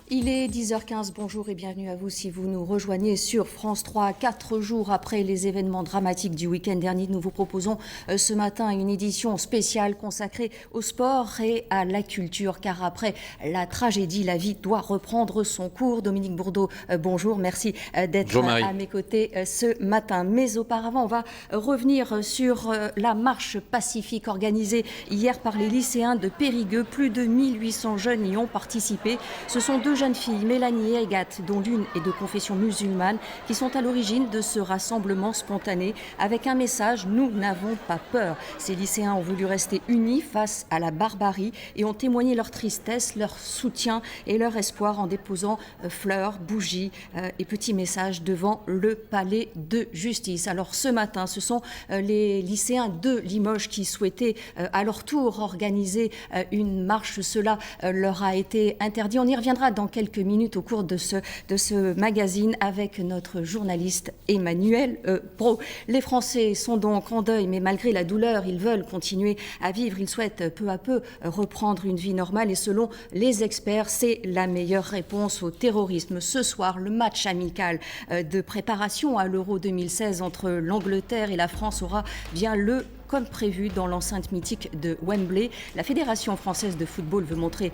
Il est 10h15, bonjour et bienvenue à vous si vous nous rejoignez sur France 3. 4 jours après les événements dramatiques du week-end dernier, nous vous proposons ce matin une édition spéciale consacrée au sport et à la culture. Car après la tragédie, la vie doit reprendre son cours. Dominique Bourdeau, bonjour, merci d'être à mes côtés ce matin. Mais auparavant, on va revenir sur la marche pacifique organisée hier par les lycéens de Périgueux. Plus de 1800 jeunes y ont participé. Ce sont deux jeunes filles, Mélanie et Agathe, dont l'une est de confession musulmane, qui sont à l'origine de ce rassemblement spontané avec un message: nous n'avons pas peur. Ces lycéens ont voulu rester unis face à la barbarie et ont témoigné leur tristesse, leur soutien et leur espoir en déposant fleurs, bougies et petits messages devant le palais de justice. Alors ce matin, ce sont les lycéens de Limoges qui souhaitaient à leur tour organiser une marche. Cela leur a été interdit. On y reviendra dans quelques minutes au cours de ce magazine avec notre journaliste Emmanuel Pro. Les Français sont donc en deuil, mais malgré la douleur, ils veulent continuer à vivre. Ils souhaitent peu à peu reprendre une vie normale et selon les experts, c'est la meilleure réponse au terrorisme. Ce soir, le match amical de préparation à l'Euro 2016 entre l'Angleterre et la France aura bien lieu comme prévu dans l'enceinte mythique de Wembley. La Fédération française de football veut montrer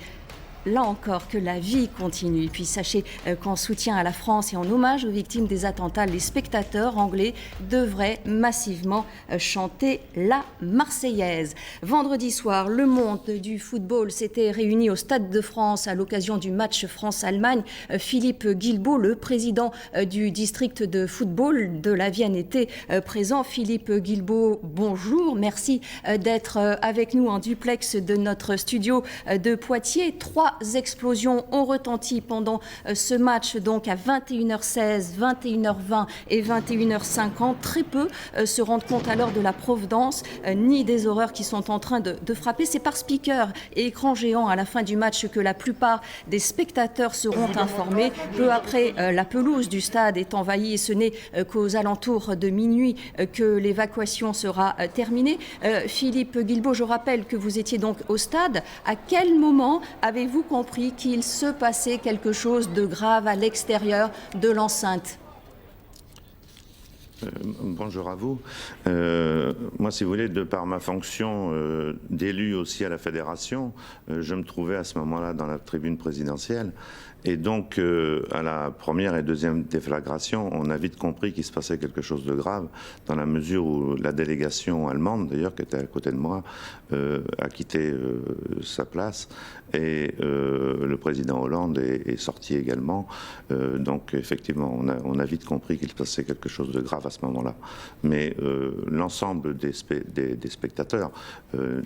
là encore que la vie continue. Puis sachez qu'en soutien à la France et en hommage aux victimes des attentats, les spectateurs anglais devraient massivement chanter la Marseillaise. Vendredi soir, le monde du football s'était réuni au Stade de France à l'occasion du match France-Allemagne. Philippe Guilbault, le président du district de football de la Vienne, était présent. Philippe Guilbault, bonjour. Merci d'être avec nous en duplex de notre studio de Poitiers. 3 explosions ont retenti pendant ce match, donc à 21h16, 21h20 et 21h50. Très peu se rendent compte à l'heure de la providence ni des horreurs qui sont en train de frapper. C'est par speaker et écran géant à la fin du match que la plupart des spectateurs seront informés. Peu après, la pelouse du stade est envahie et ce n'est qu'aux alentours de minuit que l'évacuation sera terminée. Philippe Guilbault, je rappelle que vous étiez donc au stade. À quel moment avez-vous compris qu'il se passait quelque chose de grave à l'extérieur de l'enceinte? Bonjour à vous. Moi, si vous voulez, de par ma fonction d'élu aussi à la fédération, je me trouvais à ce moment-là dans la tribune présidentielle. Et donc, à la première et deuxième déflagration, on a vite compris qu'il se passait quelque chose de grave, dans la mesure où la délégation allemande, d'ailleurs, qui était à côté de moi, a quitté sa place, et le président Hollande est sorti également. Donc, effectivement, on a vite compris qu'il se passait quelque chose de grave à ce moment-là. Mais l'ensemble des spectateurs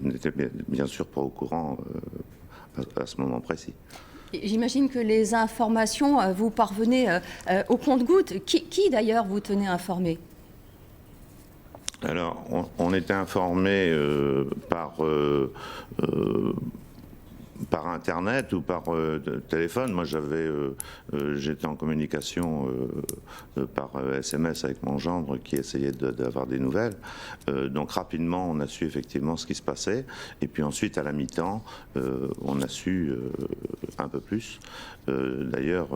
n'étaient bien sûr pas au courant à ce moment précis. J'imagine que les informations vous parvenaient au compte-gouttes. Qui d'ailleurs vous tenait informé? Alors, on était informé par Internet ou par téléphone. Moi, j'étais en communication par SMS avec mon gendre qui essayait d'avoir des nouvelles. Donc rapidement, on a su effectivement ce qui se passait. Et puis ensuite, à la mi-temps, on a su un peu plus. D'ailleurs,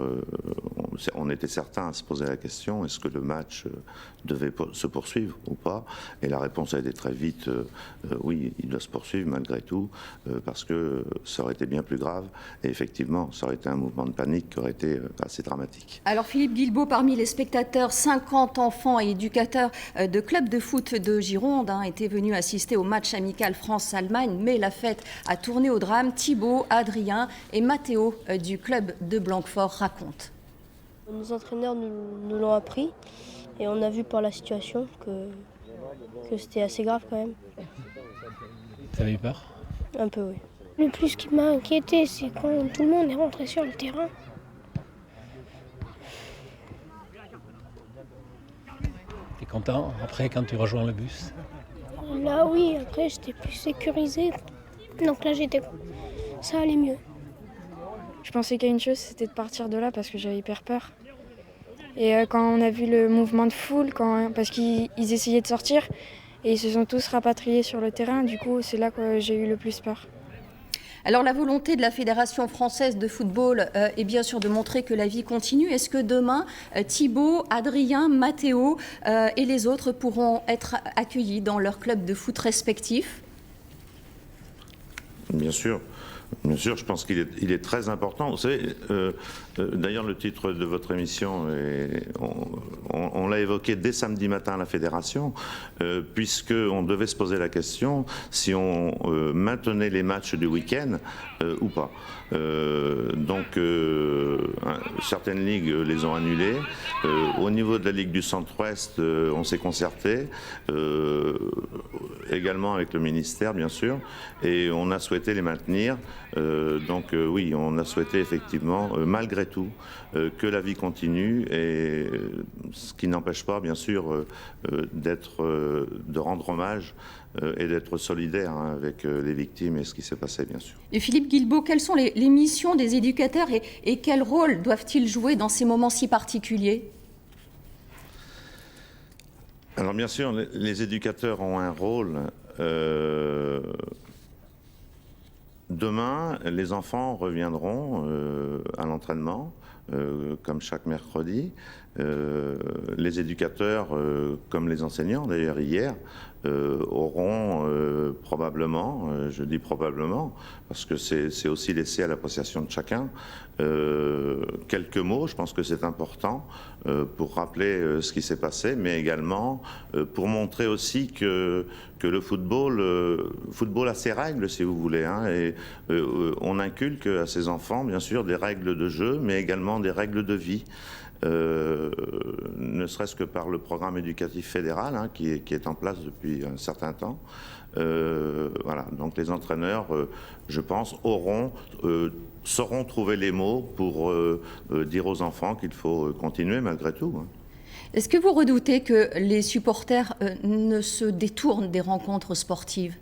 on était certains à se poser la question, est-ce que le match devait se poursuivre ou pas? Et la réponse a été très vite, oui, il doit se poursuivre malgré tout, parce que ça aurait été bien plus grave. Et effectivement, ça aurait été un mouvement de panique qui aurait été assez dramatique. Alors Philippe Guilbault, parmi les spectateurs, 50 enfants et éducateurs de clubs de foot de Gironde étaient venus assister au match amical France-Allemagne, mais la fête a tourné au drame. Thibaut, Adrien et Mathéo du club de Blanquefort racontent. Nos entraîneurs nous l'ont appris et on a vu par la situation que c'était assez grave quand même. Vous avez eu peur? Un peu, oui. Le plus qui m'a inquiété, c'est quand tout le monde est rentré sur le terrain. T'es content après quand tu rejoins le bus? Là oui, après j'étais plus sécurisée. Donc là ça allait mieux. Je pensais qu'à une chose, c'était de partir de là parce que j'avais hyper peur. Et quand on a vu le mouvement de foule, parce qu'ils essayaient de sortir et ils se sont tous rapatriés sur le terrain, du coup c'est là que j'ai eu le plus peur. Alors la volonté de la Fédération française de football est bien sûr de montrer que la vie continue. Est-ce que demain, Thibaut, Adrien, Matteo et les autres pourront être accueillis dans leur club de foot respectif? Bien sûr. Bien sûr, je pense qu'il est très important. Vous savez, d'ailleurs, le titre de votre émission, on l'a évoqué dès samedi matin à la Fédération, puisqu'on devait se poser la question si on maintenait les matchs du week-end ou pas. Certaines ligues les ont annulés. Au niveau de la Ligue du Centre-Ouest, on s'est concerté, également avec le ministère, bien sûr, et on a souhaité les maintenir. Oui, on a souhaité effectivement, malgré tout, que la vie continue, et ce qui n'empêche pas, bien sûr, de rendre hommage et d'être solidaire avec les victimes et ce qui s'est passé, bien sûr. Et Philippe Guilbault, quelles sont les missions des éducateurs et quel rôle doivent-ils jouer dans ces moments si particuliers? Alors bien sûr, les éducateurs ont un rôle. Demain, les enfants reviendront à l'entraînement, comme chaque mercredi. Les éducateurs, comme les enseignants d'ailleurs hier, auront probablement, je dis probablement, parce que c'est aussi laissé à l'appréciation de chacun, quelques mots. Je pense que c'est important pour rappeler ce qui s'est passé, mais également pour montrer aussi que le football a ses règles, si vous voulez, hein, et on inculque à ses enfants, bien sûr, des règles de jeu, mais également des règles de vie. Ne serait-ce que par le programme éducatif fédéral, hein, qui est en place depuis un certain temps. Voilà. Donc les entraîneurs, je pense, sauront trouver les mots pour dire aux enfants qu'il faut continuer malgré tout, hein. Est-ce que vous redoutez que les supporters ne se détournent des rencontres sportives?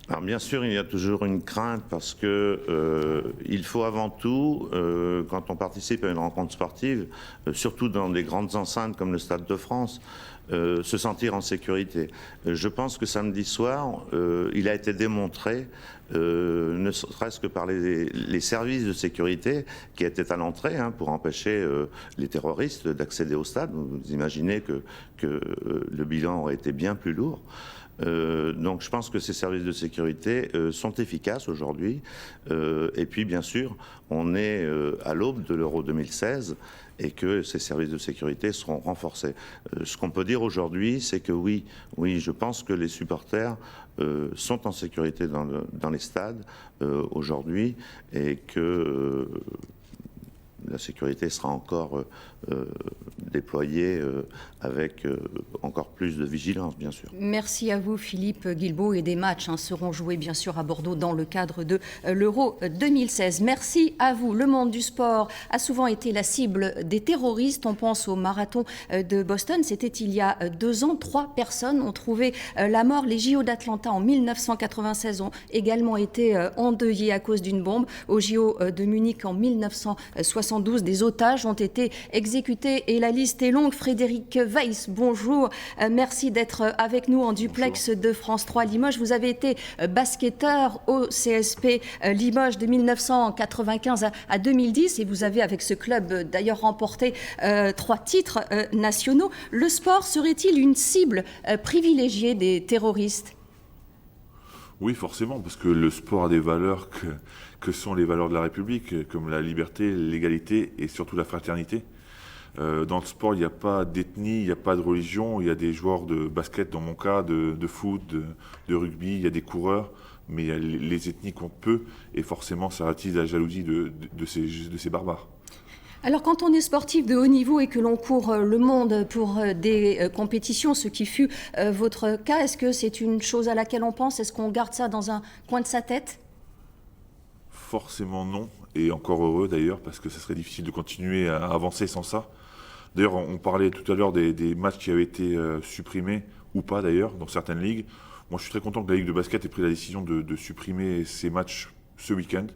Alors bien sûr, il y a toujours une crainte parce que il faut avant tout, quand on participe à une rencontre sportive, surtout dans des grandes enceintes comme le Stade de France, se sentir en sécurité. Je pense que samedi soir, il a été démontré, ne serait-ce que par les services de sécurité qui étaient à l'entrée, hein, pour empêcher les terroristes d'accéder au stade. Vous imaginez que le bilan aurait été bien plus lourd. Donc je pense que ces services de sécurité sont efficaces aujourd'hui. Et puis bien sûr, on est à l'aube de l'Euro 2016 et que ces services de sécurité seront renforcés. Ce qu'on peut dire aujourd'hui, c'est que oui, je pense que les supporters sont en sécurité dans les stades aujourd'hui, et que la sécurité sera encore déployée avec encore plus de vigilance, bien sûr. Merci à vous, Philippe Guilbault. Et des matchs seront joués, bien sûr, à Bordeaux dans le cadre de l'Euro 2016. Merci à vous. Le monde du sport a souvent été la cible des terroristes. On pense au marathon de Boston. C'était il y a 2 ans. 3 personnes ont trouvé la mort. Les JO d'Atlanta en 1996 ont également été endeuillés à cause d'une bombe. Aux JO de Munich en 1972, des otages ont été exécutés et la liste est longue. Frédéric Weiss, bonjour. Merci d'être avec nous en duplex de France 3 Limoges. Vous avez été basketteur au CSP Limoges de 1995 à 2010 et vous avez avec ce club d'ailleurs remporté 3 titres nationaux. Le sport serait-il une cible privilégiée des terroristes ? Oui, forcément, parce que le sport a des valeurs que sont les valeurs de la République, comme la liberté, l'égalité et surtout la fraternité. Dans le sport, il n'y a pas d'ethnie, il n'y a pas de religion. Il y a des joueurs de basket, dans mon cas, de foot, de rugby, il y a des coureurs, mais il y a les ethnies comptent peu, et forcément, ça attise la jalousie de ces barbares. Alors quand on est sportif de haut niveau et que l'on court le monde pour des compétitions, ce qui fut votre cas, est-ce que c'est une chose à laquelle on pense? Est-ce qu'on garde ça dans un coin de sa tête? Forcément non, et encore heureux d'ailleurs, parce que ça serait difficile de continuer à avancer sans ça. D'ailleurs, on parlait tout à l'heure des matchs qui avaient été supprimés, ou pas d'ailleurs, dans certaines ligues. Moi je suis très content que la Ligue de basket ait pris la décision de supprimer ces matchs ce week-end,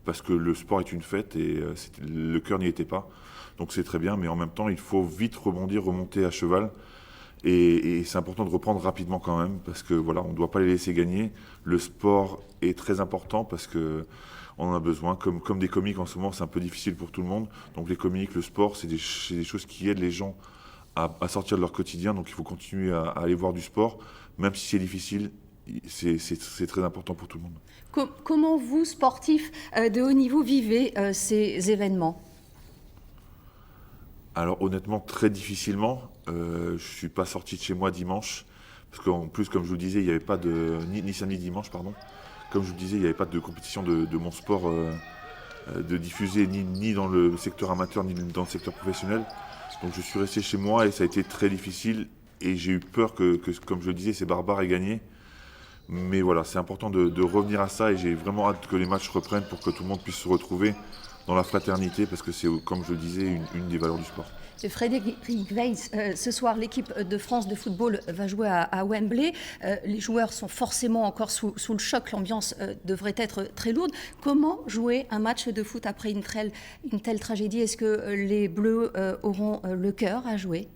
parce que le sport est une fête et le cœur n'y était pas. Donc c'est très bien, mais en même temps, il faut vite rebondir, remonter à cheval Et c'est important de reprendre rapidement quand même, parce que voilà, on ne doit pas les laisser gagner. Le sport est très important parce que on en a besoin. Comme des comiques en ce moment, c'est un peu difficile pour tout le monde. Donc les comiques, le sport, c'est des choses qui aident les gens à sortir de leur quotidien. Donc il faut continuer à aller voir du sport, même si c'est difficile. C'est très important pour tout le monde. Comment vous, sportifs de haut niveau, vivez ces événements ? Alors honnêtement, très difficilement. Je ne suis pas sorti de chez moi dimanche, parce qu'en plus, comme je vous le disais, il n'y avait pas ni samedi, dimanche, pardon. Comme je vous le disais, il n'y avait pas de compétition de mon sport de diffuser ni dans le secteur amateur, ni dans le secteur professionnel. Donc je suis resté chez moi et ça a été très difficile. Et j'ai eu peur que, comme je le disais, ces barbares aient gagné. Mais voilà, c'est important de revenir à ça et j'ai vraiment hâte que les matchs reprennent pour que tout le monde puisse se retrouver dans la fraternité, parce que c'est, comme je le disais, une des valeurs du sport. Frédéric Weiss, ce soir, l'équipe de France de football va jouer à Wembley. Les joueurs sont forcément encore sous le choc. L'ambiance devrait être très lourde. Comment jouer un match de foot après une telle tragédie ? Est-ce que les Bleus auront le cœur à jouer ?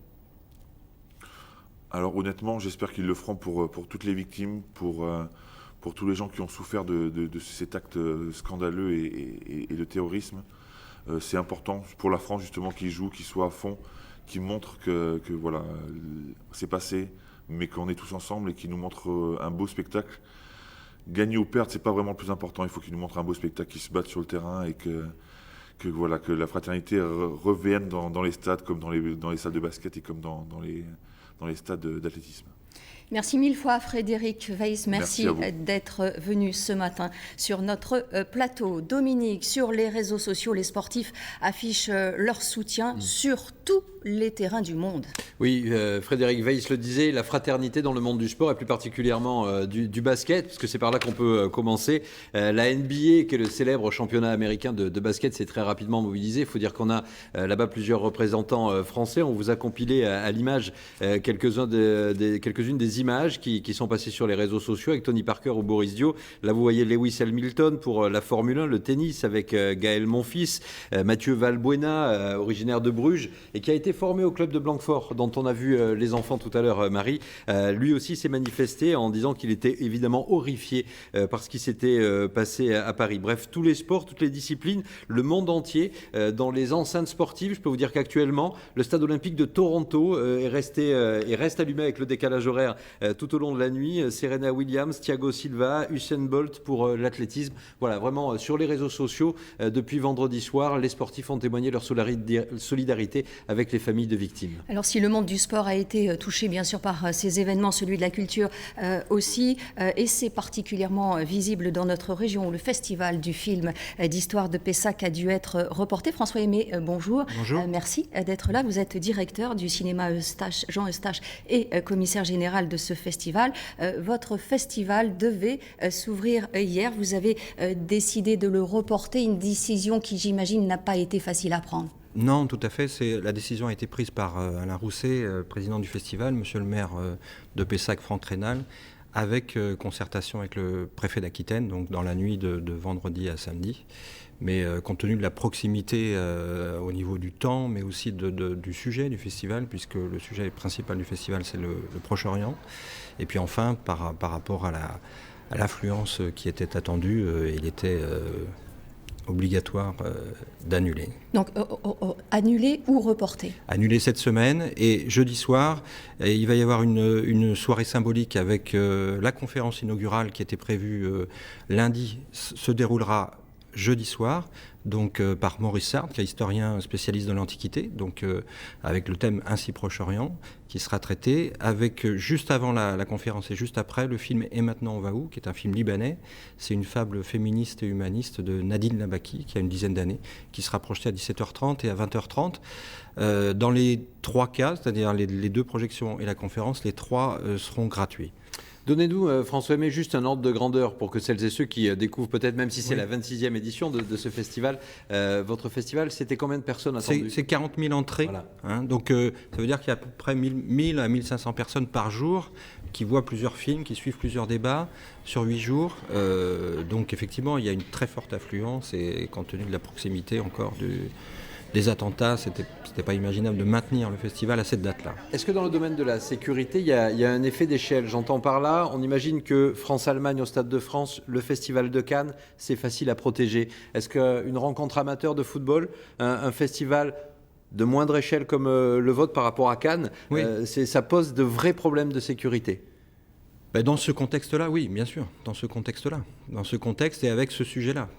Alors honnêtement, j'espère qu'ils le feront pour toutes les victimes, pour tous les gens qui ont souffert de cet acte scandaleux et de terrorisme. C'est important pour la France justement qu'ils jouent, qu'ils soient à fond, qu'ils montrent que voilà, c'est passé, mais qu'on est tous ensemble et qu'ils nous montrent un beau spectacle. Gagner ou perdre, c'est pas vraiment le plus important. Il faut qu'ils nous montrent un beau spectacle, qu'ils se battent sur le terrain et que la fraternité revienne dans les stades, comme dans les salles de basket et comme dans les stades d'athlétisme. Merci mille fois Frédéric Weiss, merci d'être venu ce matin sur notre plateau. Dominique, sur les réseaux sociaux, les sportifs affichent leur soutien sur tous les terrains du monde. Oui, Frédéric Weiss le disait, la fraternité dans le monde du sport et plus particulièrement du basket, parce que c'est par là qu'on peut commencer. La NBA, qui est le célèbre championnat américain de basket, s'est très rapidement mobilisé. Il faut dire qu'on a là-bas plusieurs représentants français. On vous a compilé à l'image quelques-unes des images qui sont passées sur les réseaux sociaux avec Tony Parker ou Boris Dio. Là, vous voyez Lewis Hamilton pour la Formule 1, le tennis avec Gaël Monfils, Mathieu Valbuena, originaire de Bruges, et qui a été formé au club de Blanquefort, dont on a vu les enfants tout à l'heure, Marie. Lui aussi s'est manifesté en disant qu'il était évidemment horrifié par ce qui s'était passé à Paris. Bref, tous les sports, toutes les disciplines, le monde entier, dans les enceintes sportives. Je peux vous dire qu'actuellement, le stade olympique de Toronto reste allumé avec le décalage horaire tout au long de la nuit. Serena Williams, Thiago Silva, Usain Bolt pour l'athlétisme. Voilà, vraiment sur les réseaux sociaux, depuis vendredi soir, les sportifs ont témoigné leur solidarité avec les familles de victimes. Alors si le monde du sport a été touché bien sûr par ces événements, celui de la culture aussi, et c'est particulièrement visible dans notre région où le festival du film d'histoire de Pessac a dû être reporté. François Aimé, bonjour. Bonjour. Merci d'être là. Vous êtes directeur du cinéma Eustache, Jean Eustache, et commissaire général de ce festival. Votre festival devait s'ouvrir hier. Vous avez décidé de le reporter, une décision qui, j'imagine, n'a pas été facile à prendre. Non, tout à fait. La décision a été prise par Alain Rousset, président du festival, monsieur le maire de Pessac, Franck Rénal, avec concertation avec le préfet d'Aquitaine, donc dans la nuit de vendredi à samedi. Mais compte tenu de la proximité au niveau du temps, mais aussi du sujet du festival, puisque le sujet principal du festival, c'est le Proche-Orient. Et puis enfin, par rapport à l'affluence qui était attendue, il était obligatoire d'annuler. Donc annuler ou reporter ? Annuler cette semaine, et jeudi soir, il va y avoir une soirée symbolique avec la conférence inaugurale qui était prévue lundi, se déroulera jeudi soir, donc par Maurice Sartre, qui est historien spécialiste de l'Antiquité, donc avec le thème Ainsi Proche-Orient, qui sera traité, avec juste avant la conférence et juste après, le film Et maintenant on va où, qui est un film libanais. C'est une fable féministe et humaniste de Nadine Labaki, qui a une dizaine d'années, qui sera projetée à 17h30 et à 20h30. Dans les trois cas, c'est-à-dire les deux projections et la conférence, les trois seront gratuits. Donnez-nous, François Aimé, juste un ordre de grandeur pour que celles et ceux qui découvrent peut-être, même si c'est la 26e édition de ce festival, votre festival, c'était combien de personnes attendues ? C'est 40 000 entrées, voilà. Donc ça veut dire qu'il y a à peu près 1000 à 1500 personnes par jour qui voient plusieurs films, qui suivent plusieurs débats sur 8 jours. Donc effectivement, il y a une très forte affluence et compte tenu de la proximité encore des attentats, c'était pas imaginable de maintenir le festival à cette date-là. Est-ce que dans le domaine de la sécurité, il y a un effet d'échelle? J'entends par là, on imagine que France-Allemagne au Stade de France, le Festival de Cannes, c'est facile à protéger. Est-ce qu'une rencontre amateur de football, un festival de moindre échelle comme le vôtre par rapport à Cannes, oui. Ça pose de vrais problèmes de sécurité? Dans ce contexte-là, oui, bien sûr. Dans ce contexte-là. Dans ce contexte et avec ce sujet-là.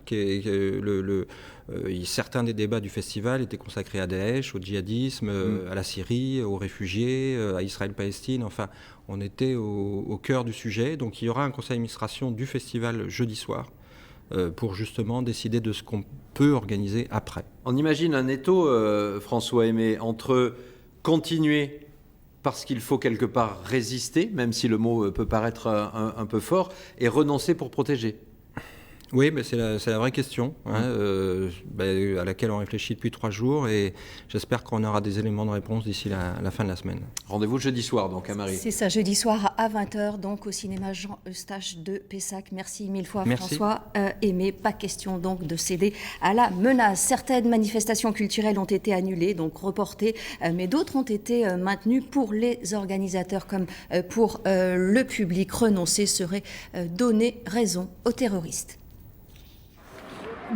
Certains des débats du festival étaient consacrés à Daesh, au djihadisme, à la Syrie, aux réfugiés, à Israël-Palestine. Enfin, on était au cœur du sujet. Donc il y aura un conseil d'administration du festival jeudi soir pour justement décider de ce qu'on peut organiser après. On imagine un étau, François Aimé, entre continuer parce qu'il faut quelque part résister, même si le mot peut paraître un peu fort, et renoncer pour protéger. Oui, mais c'est la vraie question à laquelle on réfléchit depuis 3 jours et j'espère qu'on aura des éléments de réponse d'ici la fin de la semaine. Rendez-vous jeudi soir donc à Marie. C'est ça, jeudi soir à 20h donc au cinéma Jean Eustache de Pessac. Merci mille fois François Aimé. Pas question donc de céder à la menace. Certaines manifestations culturelles ont été annulées, donc reportées, mais d'autres ont été maintenues pour les organisateurs comme pour le public. Renoncer serait donner raison aux terroristes.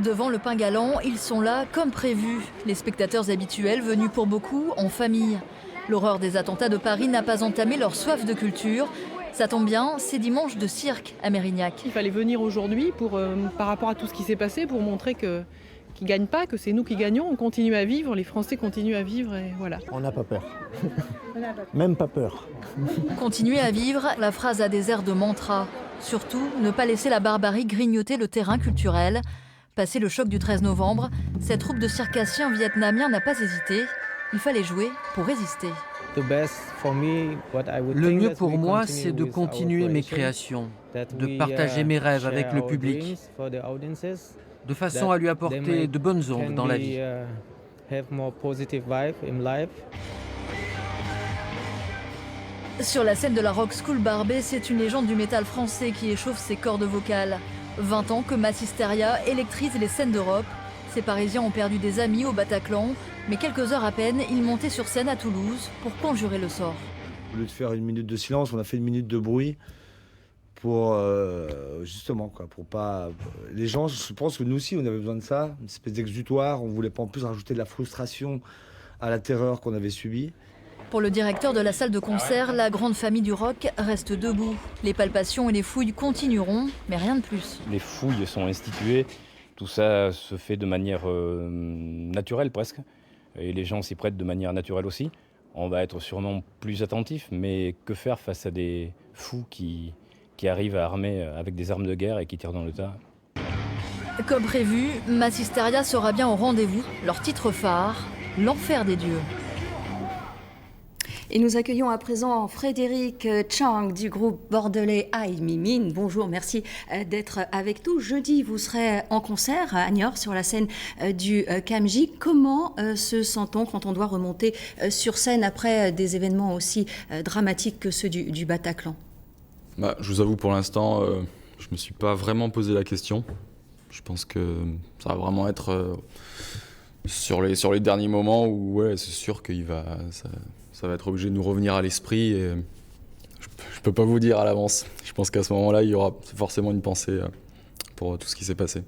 Devant le Pain Galant, ils sont là comme prévu. Les spectateurs habituels venus pour beaucoup en famille. L'horreur des attentats de Paris n'a pas entamé leur soif de culture. Ça tombe bien, c'est dimanche de cirque à Mérignac. Il fallait venir aujourd'hui par rapport à tout ce qui s'est passé pour montrer qu'ils ne gagnent pas, que c'est nous qui gagnons. On continue à vivre, les Français continuent à vivre et voilà. On n'a pas peur. Même pas peur. Continuer à vivre, la phrase a des airs de mantra. Surtout, ne pas laisser la barbarie grignoter le terrain culturel. Passé le choc du 13 novembre, cette troupe de circassiens vietnamiens n'a pas hésité. Il fallait jouer pour résister. Le mieux pour moi, c'est de continuer mes créations, de partager mes rêves avec le public, de façon à lui apporter de bonnes ondes dans la vie. Sur la scène de la Rock School Barbet, c'est une légende du métal français qui échauffe ses cordes vocales. 20 ans que Massisteria électrise les scènes d'Europe. Ces Parisiens ont perdu des amis au Bataclan, mais quelques heures à peine, ils montaient sur scène à Toulouse pour conjurer le sort. Au lieu de faire 1 minute de silence, on a fait 1 minute de bruit pour justement pour pas. Les gens, je pense que nous aussi, on avait besoin de ça, une espèce d'exutoire. On voulait pas en plus rajouter de la frustration à la terreur qu'on avait subie. Pour le directeur de la salle de concert, la grande famille du rock reste debout. Les palpations et les fouilles continueront, mais rien de plus. Les fouilles sont instituées, tout ça se fait de manière naturelle presque, et les gens s'y prêtent de manière naturelle aussi. On va être sûrement plus attentifs, mais que faire face à des fous qui arrivent à armer avec des armes de guerre et qui tirent dans le tas? Comme prévu, Massisteria sera bien au rendez-vous. Leur titre phare, l'enfer des dieux. Et nous accueillons à présent Frédéric Chang du groupe bordelais Ai Mimin. Bonjour, merci d'être avec nous. Jeudi, vous serez en concert à Niort sur la scène du Camji. Comment se sent-on quand on doit remonter sur scène après des événements aussi dramatiques que ceux du Bataclan? Je vous avoue, pour l'instant, je ne me suis pas vraiment posé la question. Je pense que ça va vraiment être sur les derniers moments où c'est sûr qu'il ça va être obligé de nous revenir à l'esprit. Et je peux pas vous dire à l'avance. Je pense qu'à ce moment-là, il y aura forcément une pensée pour tout ce qui s'est passé.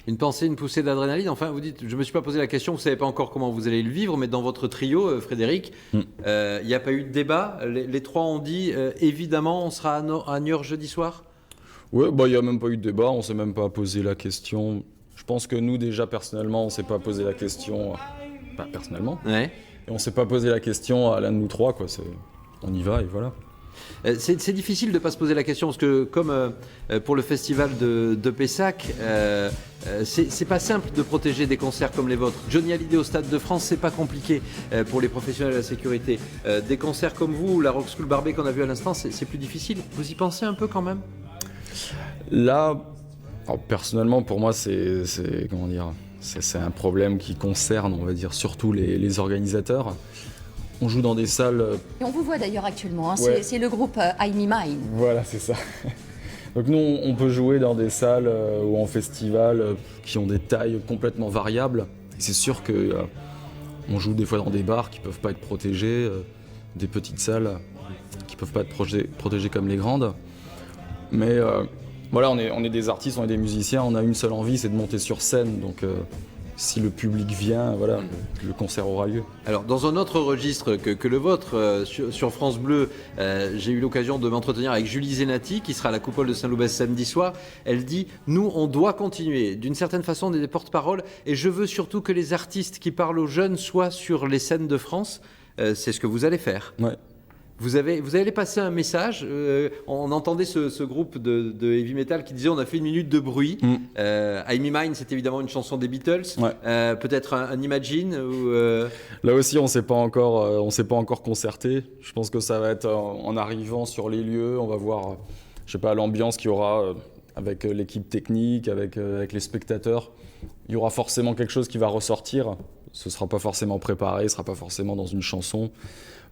Une pensée, une poussée d'adrénaline. Enfin, vous dites, je me suis pas posé la question, vous savez pas encore comment vous allez le vivre, mais dans votre trio, Frédéric, il n'y a pas eu de débat. Les trois ont dit, évidemment, on sera à Niort jeudi soir. Oui, il n'y a même pas eu de débat, on s'est même pas posé la question. Je pense que nous, déjà, personnellement, on s'est pas posé la question. Pas personnellement. Ouais. Et on s'est pas posé la question à l'un de nous trois, quoi. On y va et voilà. C'est difficile de ne pas se poser la question, parce que comme pour le festival de Pessac, c'est pas simple de protéger des concerts comme les vôtres. Johnny Hallyday au Stade de France, c'est pas compliqué pour les professionnels de la sécurité. Des concerts comme vous, la Rock School Barbet qu'on a vu à l'instant, c'est plus difficile. Vous y pensez un peu quand même? Là, personnellement, pour moi, c'est un problème qui concerne, on va dire, surtout les organisateurs. On joue dans des salles... Et on vous voit d'ailleurs actuellement, ouais. C'est le groupe Ai Mimin. Voilà, c'est ça. Donc nous, on peut jouer dans des salles ou en festival qui ont des tailles complètement variables. Et c'est sûr que On joue des fois dans des bars qui ne peuvent pas être protégés, des petites salles qui ne peuvent pas être protégées comme les grandes. Mais voilà, on est des artistes, on est des musiciens, on a une seule envie, c'est de monter sur scène. Donc si le public vient, voilà, le concert aura lieu. Alors, dans un autre registre que le vôtre, sur France Bleu, j'ai eu l'occasion de m'entretenir avec Julie Zenati, qui sera à la Coupole de Saint-Loubès samedi soir. Elle dit « Nous, on doit continuer. D'une certaine façon, on est des porte-parole. Et je veux surtout que les artistes qui parlent aux jeunes soient sur les scènes de France. » C'est ce que vous allez faire. Ouais. Vous allez passer un message. On entendait ce groupe de heavy metal qui disait on a fait une minute de bruit. I'm Me Mine, c'est évidemment une chanson des Beatles. Ouais. Peut-être un Imagine. Là aussi, on s'est pas encore concerté. Je pense que ça va être en arrivant sur les lieux. On va voir, je sais pas, l'ambiance qu'il y aura avec l'équipe technique, avec les spectateurs. Il y aura forcément quelque chose qui va ressortir. Ce sera pas forcément préparé, ce sera pas forcément dans une chanson.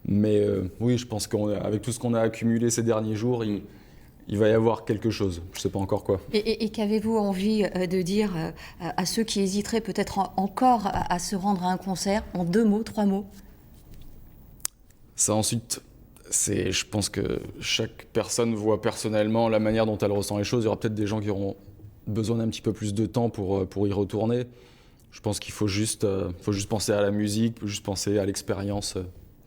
Mais oui, je pense qu'avec tout ce qu'on a accumulé ces derniers jours, il va y avoir quelque chose. Je ne sais pas encore quoi. Et qu'avez-vous envie de dire à ceux qui hésiteraient peut-être encore à se rendre à un concert, en 2 mots, 3 mots? Ça ensuite, je pense que chaque personne voit personnellement la manière dont elle ressent les choses. Il y aura peut-être des gens qui auront besoin d'un petit peu plus de temps pour y retourner. Je pense qu'il faut juste penser à la musique, juste penser à l'expérience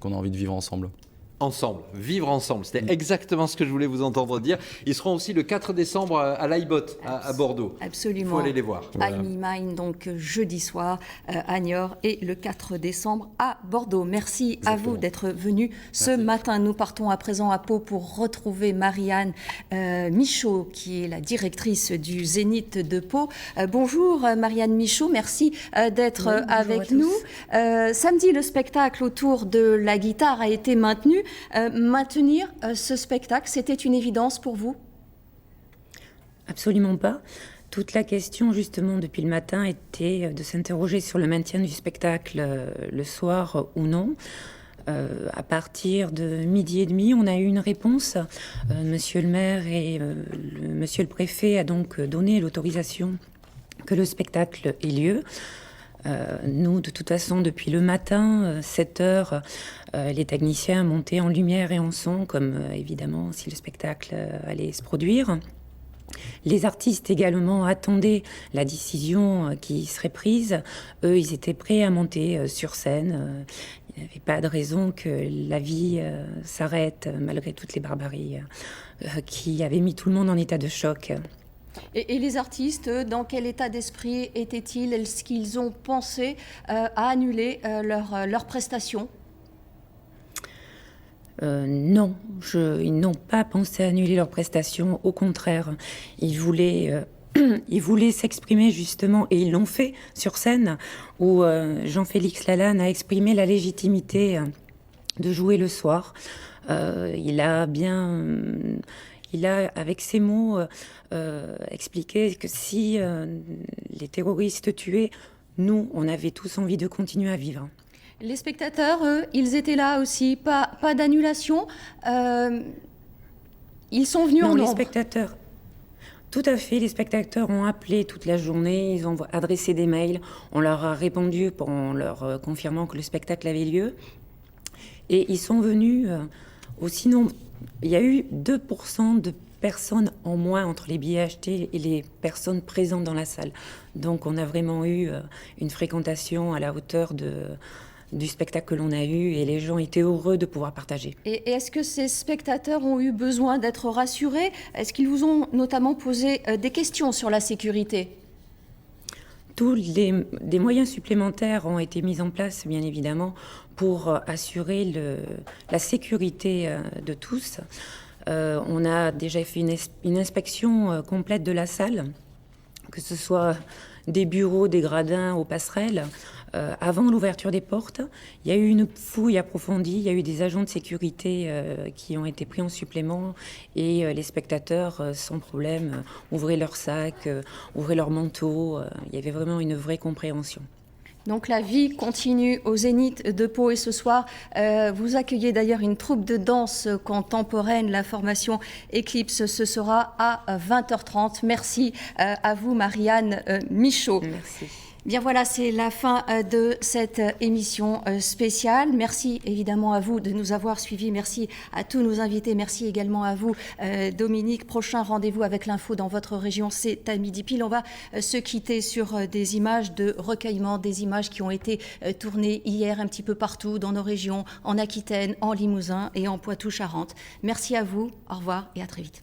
qu'on a envie de vivre ensemble. Ensemble, vivre ensemble, c'était exactement ce que je voulais vous entendre dire. Ils seront aussi le 4 décembre à l'IBOT à Bordeaux. Absolument. Il faut aller les voir. Voilà. I'm Me Mine, donc jeudi soir à Niort et le 4 décembre à Bordeaux. Merci à vous d'être venus ce matin. Nous partons à présent à Pau pour retrouver Marianne Michaud, qui est la directrice du Zénith de Pau. Bonjour Marianne Michaud, merci d'être avec nous. Samedi, le spectacle autour de la guitare a été maintenu. Maintenir ce spectacle, c'était une évidence pour vous? Absolument pas. Toute la question, justement, depuis le matin, était de s'interroger sur le maintien du spectacle le soir ou non. À partir de 12h30, on a eu une réponse. Monsieur le maire et monsieur le préfet a donc donné l'autorisation que le spectacle ait lieu. Nous, de toute façon, depuis le matin, 7h, les techniciens montaient en lumière et en son, comme évidemment si le spectacle allait se produire. Les artistes également attendaient la décision qui serait prise. Eux, ils étaient prêts à monter sur scène. Il n'y avait pas de raison que la vie s'arrête, malgré toutes les barbaries qui avaient mis tout le monde en état de choc. Et les artistes, dans quel état d'esprit étaient-ils? Est-ce qu'ils ont pensé à annuler leurs prestations? Non, ils n'ont pas pensé à annuler leurs prestations. Au contraire, ils voulaient s'exprimer justement, et ils l'ont fait sur scène, où Jean-Félix Lalanne a exprimé la légitimité de jouer le soir. Il a, avec ses mots, expliqué que si les terroristes tuaient, nous, on avait tous envie de continuer à vivre. Les spectateurs, eux, ils étaient là aussi, pas d'annulation. Ils sont venus en nombre. Les spectateurs, tout à fait, les spectateurs ont appelé toute la journée, ils ont adressé des mails, on leur a répondu en leur confirmant que le spectacle avait lieu. Et ils sont venus aussi nombreux. Il y a eu 2% de personnes en moins entre les billets achetés et les personnes présentes dans la salle. Donc on a vraiment eu une fréquentation à la hauteur du spectacle que l'on a eu, et les gens étaient heureux de pouvoir partager. Et est-ce que ces spectateurs ont eu besoin d'être rassurés? Est-ce qu'ils vous ont notamment posé des questions sur la sécurité? Des moyens supplémentaires ont été mis en place, bien évidemment, pour assurer la sécurité de tous. On a déjà fait une inspection complète de la salle, que ce soit des bureaux, des gradins aux passerelles. Avant l'ouverture des portes, il y a eu une fouille approfondie, il y a eu des agents de sécurité qui ont été pris en supplément, et les spectateurs, sans problème, ouvraient leurs sacs, ouvraient leurs manteaux. Il y avait vraiment une vraie compréhension. Donc la vie continue au Zénith de Pau, et ce soir, vous accueillez d'ailleurs une troupe de danse contemporaine, la formation Eclipse. Ce sera à 20h30. Merci à vous, Marianne Michaud. Merci. Bien voilà, c'est la fin de cette émission spéciale. Merci évidemment à vous de nous avoir suivis. Merci à tous nos invités. Merci également à vous, Dominique. Prochain rendez-vous avec l'info dans votre région, c'est à midi pile. On va se quitter sur des images de recueillement, des images qui ont été tournées hier un petit peu partout dans nos régions, en Aquitaine, en Limousin et en Poitou-Charentes. Merci à vous, au revoir et à très vite.